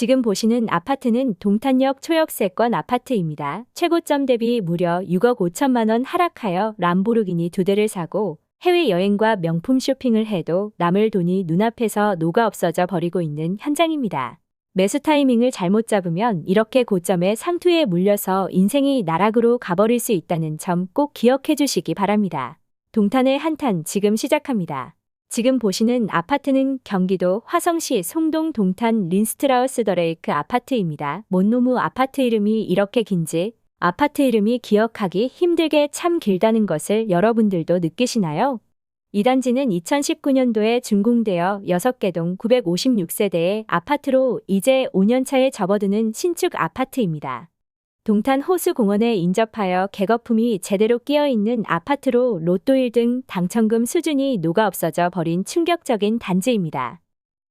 지금 보시는 아파트는 동탄역 초역세권 아파트입니다. 최고점 대비 무려 6억 5천만 원 하락하여 람보르기니 2대를 사고 해외여행과 명품 쇼핑을 해도 남을 돈이 눈앞에서 녹아 없어져 버리고 있는 현장입니다. 매수 타이밍을 잘못 잡으면 이렇게 고점의 상투에 물려서 인생이 나락으로 가버릴 수 있다는 점 꼭 기억해 주시기 바랍니다. 동탄의 한탄 지금 시작합니다. 지금 보시는 아파트는 경기도 화성시 송동 동탄 린스트라우스 더레이크 아파트입니다. 뭔 놈의 아파트 이름이 이렇게 긴지 아파트 이름이 기억하기 힘들게 참 길다는 것을 여러분들도 느끼시나요? 이 단지는 2019년도에 준공되어 6개 동 956세대의 아파트로 이제 5년차에 접어드는 신축 아파트입니다. 동탄 호수공원에 인접하여 객거품이 제대로 끼어있는 아파트로 로또 1등 당첨금 수준이 녹아 없어져 버린 충격적인 단지입니다.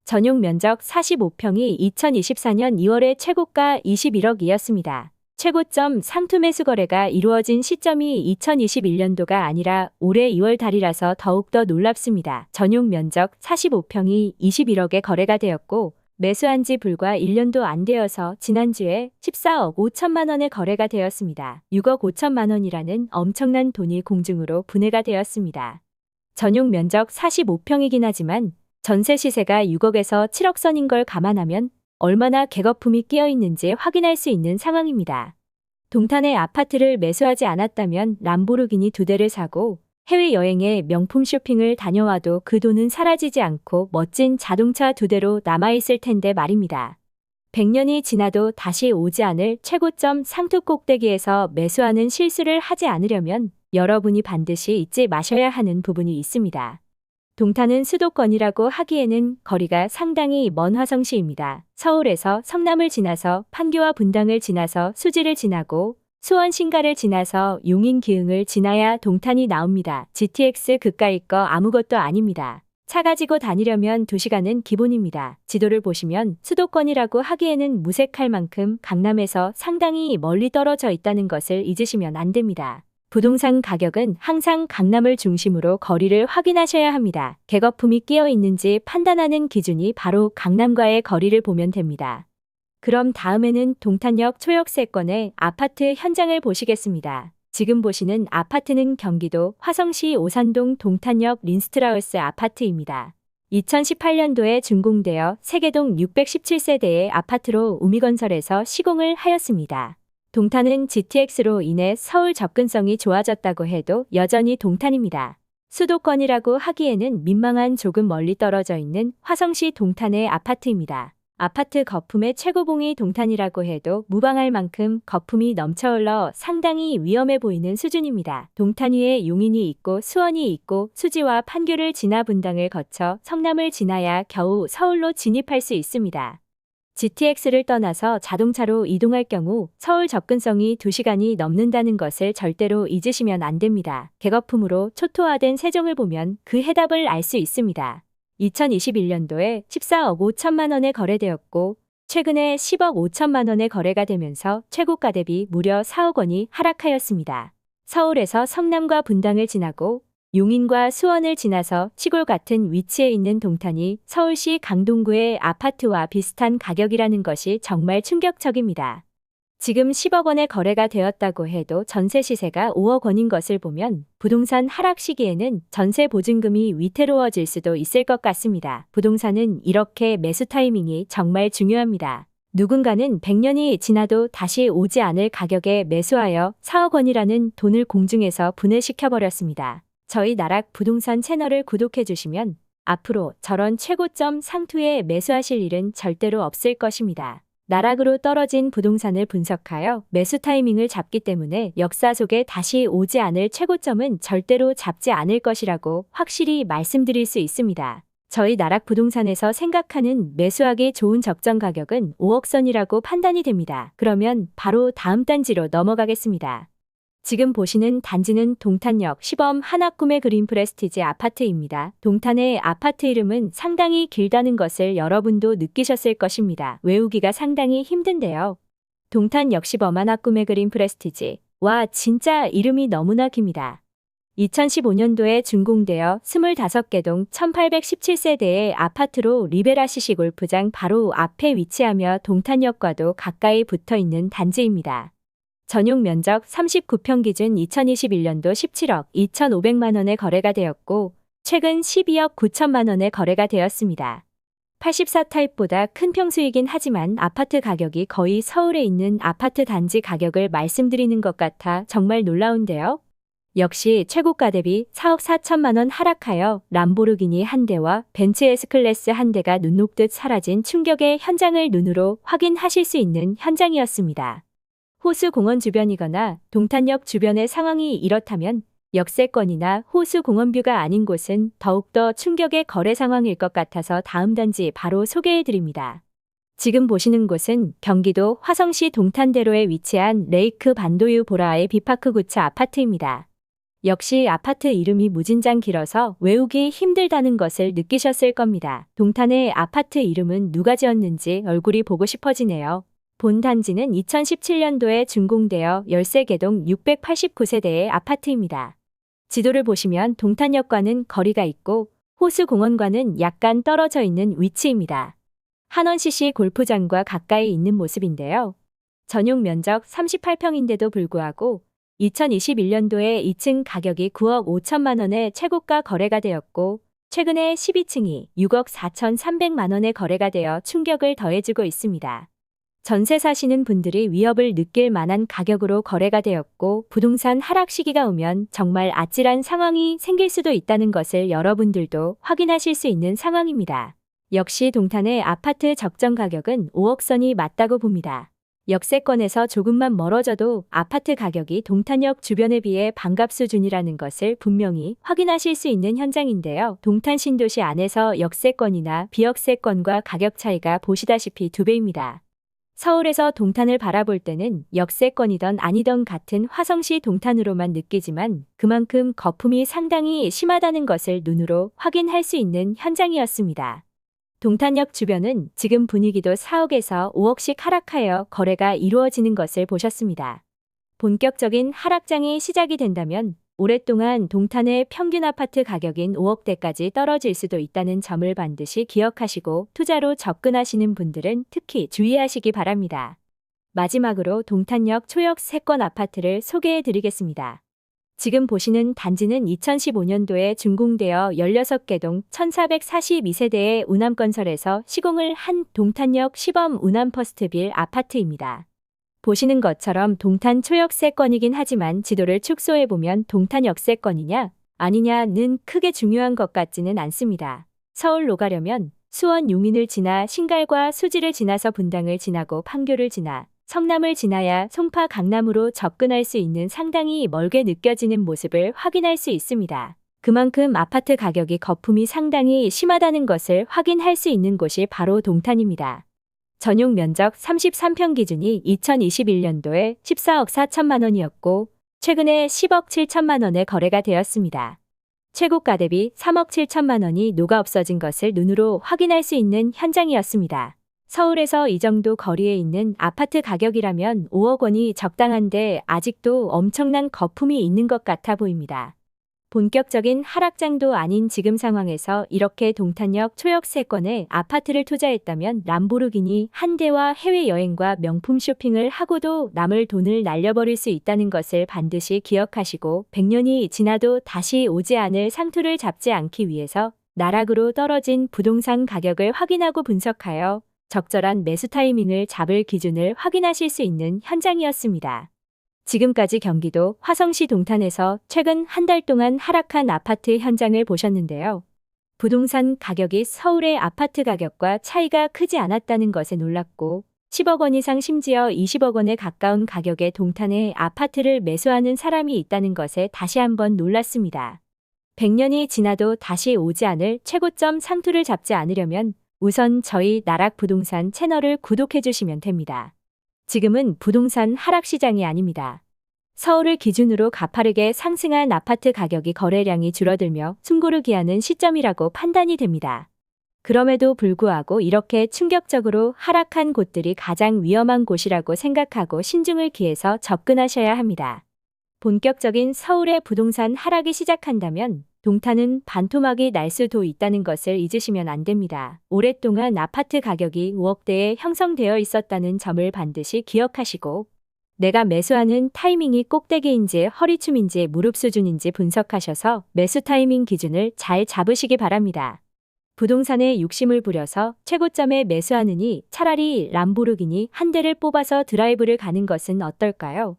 전용 면적 45평이 2024년 2월에 최고가 21억이었습니다. 최고점 상투 매수 거래가 이루어진 시점이 2021년도가 아니라 올해 2월 달이라서 더욱더 놀랍습니다. 전용 면적 45평이 21억에 거래가 되었고 매수한 지 불과 1년도 안 되어서 지난주에 14억 5천만 원에 거래가 되었습니다. 6억 5천만 원이라는 엄청난 돈이 공중으로 분해가 되었습니다. 전용 면적 45평이긴 하지만 전세 시세가 6억에서 7억 선인 걸 감안하면 얼마나 객거품이 끼어 있는지 확인할 수 있는 상황입니다. 동탄의 아파트를 매수하지 않았다면 람보르기니 2대를 사고 해외여행에 명품 쇼핑을 다녀와도 그 돈은 사라지지 않고 멋진 자동차 2대로 남아있을 텐데 말입니다. 100년이 지나도 다시 오지 않을 최고점 상투 꼭대기에서 매수하는 실수를 하지 않으려면 여러분이 반드시 잊지 마셔야 하는 부분이 있습니다. 동탄은 수도권이라고 하기에는 거리가 상당히 먼 화성시입니다. 서울에서 성남을 지나서 판교와 분당을 지나서 수지를 지나고 수원 신갈을 지나서 용인 기흥을 지나야 동탄이 나옵니다. GTX 그까이 거 아무것도 아닙니다. 차 가지고 다니려면 2시간은 기본입니다. 지도를 보시면 수도권이라고 하기에는 무색할 만큼 강남에서 상당히 멀리 떨어져 있다는 것을 잊으시면 안 됩니다. 부동산 가격은 항상 강남을 중심으로 거리를 확인하셔야 합니다. 객거품이 끼어 있는지 판단하는 기준이 바로 강남과의 거리를 보면 됩니다. 그럼 다음에는 동탄역 초역세권의 아파트 현장을 보시겠습니다. 지금 보시는 아파트는 경기도 화성시 오산동 동탄역 린스트라우스 아파트입니다. 2018년도에 준공되어 세계동 617세대의 아파트로 우미건설에서 시공을 하였습니다. 동탄은 GTX로 인해 서울 접근성이 좋아졌다고 해도 여전히 동탄입니다. 수도권이라고 하기에는 민망한 조금 멀리 떨어져 있는 화성시 동탄의 아파트입니다. 아파트 거품의 최고봉이 동탄이라고 해도 무방할 만큼 거품이 넘쳐흘러 상당히 위험해 보이는 수준입니다. 동탄 위에 용인이 있고 수원이 있고 수지와 판교를 지나 분당을 거쳐 성남을 지나야 겨우 서울로 진입할 수 있습니다. GTX를 떠나서 자동차로 이동할 경우 서울 접근성이 2시간이 넘는다는 것을 절대로 잊으시면 안 됩니다. 객거품으로 초토화된 세종을 보면 그 해답을 알 수 있습니다. 2021년도에 14억 5천만 원에 거래되었고 최근에 10억 5천만 원에 거래가 되면서 최고가 대비 무려 4억 원이 하락하였습니다. 서울에서 성남과 분당을 지나고 용인과 수원을 지나서 시골 같은 위치에 있는 동탄이 서울시 강동구의 아파트와 비슷한 가격이라는 것이 정말 충격적입니다. 지금 10억 원에 거래가 되었다고 해도 전세 시세가 5억 원인 것을 보면 부동산 하락 시기에는 전세 보증금이 위태로워질 수도 있을 것 같습니다. 부동산은 이렇게 매수 타이밍이 정말 중요합니다. 누군가는 100년이 지나도 다시 오지 않을 가격에 매수하여 4억 원이라는 돈을 공중에서 분해시켜버렸습니다. 저희 나락 부동산 채널을 구독해 주시면 앞으로 저런 최고점 상투에 매수하실 일은 절대로 없을 것입니다. 나락으로 떨어진 부동산을 분석하여 매수 타이밍을 잡기 때문에 역사 속에 다시 오지 않을 최고점은 절대로 잡지 않을 것이라고 확실히 말씀드릴 수 있습니다. 저희 나락 부동산에서 생각하는 매수하기 좋은 적정 가격은 5억 선이라고 판단이 됩니다. 그러면 바로 다음 단지로 넘어가겠습니다. 지금 보시는 단지는 동탄역 시범 하나꿈의 그린 프레스티지 아파트입니다. 동탄의 아파트 이름은 상당히 길다는 것을 여러분도 느끼셨을 것입니다. 외우기가 상당히 힘든데요. 동탄역 시범 하나꿈의 그린 프레스티지. 와, 진짜 이름이 너무나 깁니다. 2015년도에 준공되어 25개 동 1817세대의 아파트로 리베라시시 골프장 바로 앞에 위치하며 동탄역과도 가까이 붙어 있는 단지입니다. 전용 면적 39평 기준 2021년도 17억 2,500만 원에 거래가 되었고 최근 12억 9천만 원에 거래가 되었습니다. 84타입보다 큰 평수이긴 하지만 아파트 가격이 거의 서울에 있는 아파트 단지 가격을 말씀드리는 것 같아 정말 놀라운데요. 역시 최고가 대비 4억 4천만 원 하락하여 람보르기니 한 대와 벤츠 S클래스 한 대가 눈 녹듯 사라진 충격의 현장을 눈으로 확인하실 수 있는 현장이었습니다. 호수공원 주변이거나 동탄역 주변의 상황이 이렇다면 역세권이나 호수공원뷰가 아닌 곳은 더욱더 충격의 거래 상황일 것 같아서 다음 단지 바로 소개해드립니다. 지금 보시는 곳은 경기도 화성시 동탄대로에 위치한 레이크 반도유 보라의 비파크 구차 아파트입니다. 역시 아파트 이름이 무진장 길어서 외우기 힘들다는 것을 느끼셨을 겁니다. 동탄의 아파트 이름은 누가 지었는지 얼굴이 보고 싶어지네요. 본 단지는 2017년도에 준공되어 13개 동 689세대의 아파트입니다. 지도를 보시면 동탄역과는 거리가 있고 호수공원과는 약간 떨어져 있는 위치입니다. 한원CC 골프장과 가까이 있는 모습인데요. 전용 면적 38평인데도 불구하고 2021년도에 2층 가격이 9억 5천만 원에 최고가 거래가 되었고 최근에 12층이 6억 4,300만 원에 거래가 되어 충격을 더해주고 있습니다. 전세 사시는 분들이 위협을 느낄 만한 가격으로 거래가 되었고 부동산 하락 시기가 오면 정말 아찔한 상황이 생길 수도 있다는 것을 여러분들도 확인하실 수 있는 상황입니다. 역시 동탄의 아파트 적정 가격은 5억 선이 맞다고 봅니다. 역세권에서 조금만 멀어져도 아파트 가격이 동탄역 주변에 비해 반값 수준이라는 것을 분명히 확인하실 수 있는 현장인데요. 동탄 신도시 안에서 역세권이나 비역세권과 가격 차이가 보시다시피 2배입니다. 서울에서 동탄을 바라볼 때는 역세권이던 아니던 같은 화성시 동탄으로만 느끼지만 그만큼 거품이 상당히 심하다는 것을 눈으로 확인할 수 있는 현장이었습니다. 동탄역 주변은 지금 분위기도 4억에서 5억씩 하락하여 거래가 이루어지는 것을 보셨습니다. 본격적인 하락장이 시작이 된다면 오랫동안 동탄의 평균 아파트 가격인 5억대까지 떨어질 수도 있다는 점을 반드시 기억하시고 투자로 접근하시는 분들은 특히 주의하시기 바랍니다. 마지막으로 동탄역 초역 세권 아파트를 소개해 드리겠습니다. 지금 보시는 단지는 2015년도에 준공되어 16개 동 1442세대의 우남건설에서 시공을 한 동탄역 시범 우남퍼스트빌 아파트입니다. 보시는 것처럼 동탄 초역세권이긴 하지만 지도를 축소해보면 동탄 역세권이냐 아니냐는 크게 중요한 것 같지는 않습니다. 서울로 가려면 수원 용인을 지나 신갈과 수지를 지나서 분당을 지나고 판교를 지나 성남을 지나야 송파 강남으로 접근할 수 있는 상당히 멀게 느껴지는 모습을 확인할 수 있습니다. 그만큼 아파트 가격이 거품이 상당히 심하다는 것을 확인할 수 있는 곳이 바로 동탄입니다. 전용 면적 33평 기준이 2021년도에 14억 4천만 원이었고 최근에 10억 7천만 원에 거래가 되었습니다. 최고가 대비 3억 7천만 원이 녹아 없어진 것을 눈으로 확인할 수 있는 현장이었습니다. 서울에서 이 정도 거리에 있는 아파트 가격이라면 5억 원이 적당한데 아직도 엄청난 거품이 있는 것 같아 보입니다. 본격적인 하락장도 아닌 지금 상황에서 이렇게 동탄역 초역세권에 아파트를 투자했다면 람보르기니 한 대와 해외여행과 명품 쇼핑을 하고도 남을 돈을 날려버릴 수 있다는 것을 반드시 기억하시고 100년이 지나도 다시 오지 않을 상투를 잡지 않기 위해서 나락으로 떨어진 부동산 가격을 확인하고 분석하여 적절한 매수 타이밍을 잡을 기준을 확인하실 수 있는 현장이었습니다. 지금까지 경기도 화성시 동탄에서 최근 한 달 동안 하락한 아파트 현장을 보셨는데요. 부동산 가격이 서울의 아파트 가격과 차이가 크지 않았다는 것에 놀랐고 10억 원 이상 심지어 20억 원에 가까운 가격의 동탄에 아파트를 매수하는 사람이 있다는 것에 다시 한번 놀랐습니다. 100년이 지나도 다시 오지 않을 최고점 상투를 잡지 않으려면 우선 저희 나락부동산 채널을 구독해 주시면 됩니다. 지금은 부동산 하락시장이 아닙니다. 서울을 기준으로 가파르게 상승한 아파트 가격이 거래량이 줄어들며 숨고르 기하는 시점이라고 판단이 됩니다. 그럼에도 불구하고 이렇게 충격적으로 하락한 곳들이 가장 위험한 곳이라고 생각하고 신중을 기해서 접근하셔야 합니다. 본격적인 서울의 부동산 하락이 시작한다면 동탄은 반토막이 날 수도 있다는 것을 잊으시면 안 됩니다. 오랫동안 아파트 가격이 5억대에 형성되어 있었다는 점을 반드시 기억하시고 내가 매수하는 타이밍이 꼭대기인지 허리춤인지 무릎 수준인지 분석하셔서 매수 타이밍 기준을 잘 잡으시기 바랍니다. 부동산에 욕심을 부려서 최고점에 매수하느니 차라리 람보르기니 한 대를 뽑아서 드라이브를 가는 것은 어떨까요?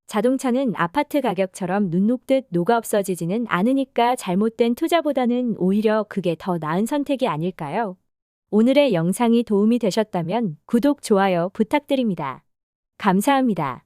자동차는 아파트 가격처럼 눈 녹듯 녹아 없어지지는 않으니까 잘못된 투자보다는 오히려 그게 더 나은 선택이 아닐까요? 오늘의 영상이 도움이 되셨다면 구독, 좋아요 부탁드립니다. 감사합니다.